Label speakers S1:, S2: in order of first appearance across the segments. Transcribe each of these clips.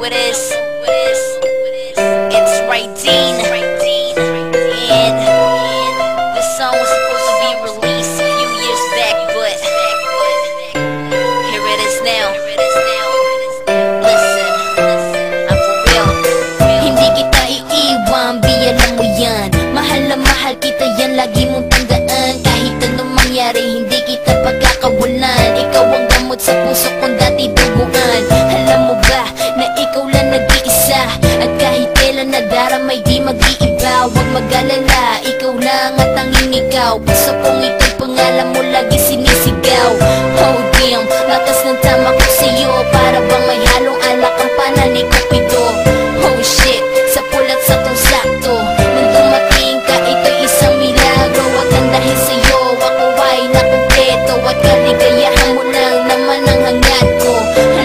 S1: it is. It's Raydeen, and this song was supposed to be released a few years back, but here it is now. Listen, I'm for real. Hindi kita iiwan, biyanan mo yan. Mahal na mahal kita yan, lagi mong tandaan. Kahit anong mangyari, hindi kita pagkakawalan. Ikaw ang gamot sa puso kong dati duguan. Alam mo ba na ikaw lang nag-iisa, at kahit kailan nadaramay di mag-iiba. Huwag mag-alala, ikaw lang at tanging ikaw. Puso kong ito'y pangalan mo lagi sinisigaw. Oh damn, lakas ng tama ko sa'yo, para bang may halong alak ang panani ko pito. Oh shit, sa pulat sa tong sakto, nung dumating ka ito'y isang milagro. At ang dahil sa'yo ako ay nakumpleto, at kaligayahan mo lang naman ang hangad ko.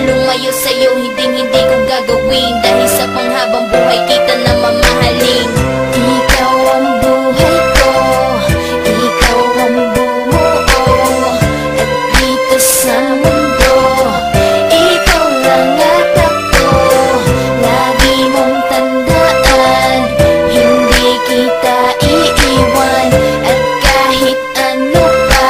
S1: Lumayo sa'yo, hindi ko gagawin, dahil sa panghabang buhay kita na mamahalin. Ikaw ang buhay ko, ikaw ang bumuo, at dito sa mundo, ikaw lang at ako. Lagi mong tandaan, hindi kita iiwan, at kahit ano pa,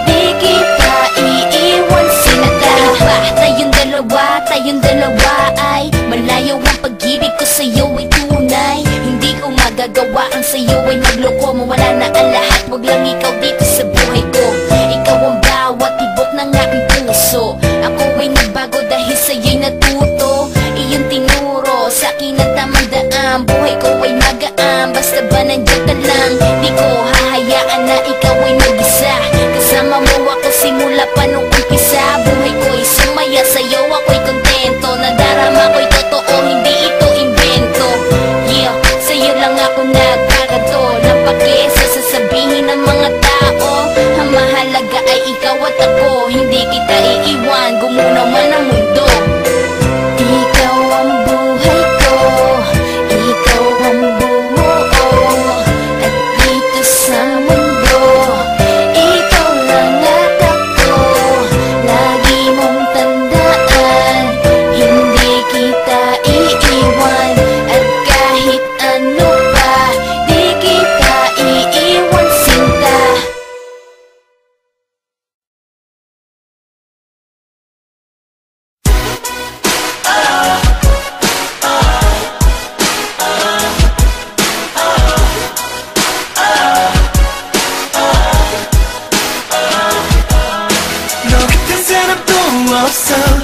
S1: di kita iiwan. Sinadali ba tayong dalawa ay malayo ang pag-ibig ko sa'yo ay tunay. Hindi ko magagawa ang sa'yo ay magloko. Mawala na ang lahat, wag lang ikaw dito sa buhay ko. Ikaw ang bawat tibok ng aking puso. Ako ay nagbago dahil sa'yo'y natuto. Iyong tinuro sa'kin ang tamang daan. Buhay ko ay magaan, basta ba nandiyan ka lang. Di ko hahayaan na ikaw ay mag-isa. Kasama mo ako simula pa nung umpisa. Buhay ko ay sumaya, sa'yo ako'y kontento. Nadarama ko'y totoo, hindi ito invento. Yeah, sa'yo lang ako nagkakato. Napaki sa sasabihin ng mga tao. Ang mahalaga ay ikaw at ako. Hindi kita iiwan, gumunaw man ang mundo. Ikaw ang buhay ko, ikaw ang bumuo, at dito sa mundo, ikaw lang at ako. Lagi mong tandaan, hindi kita iiwan, at kahit ano pa, di kita iiwan, sinta.
S2: 너 같은 사람도 없어.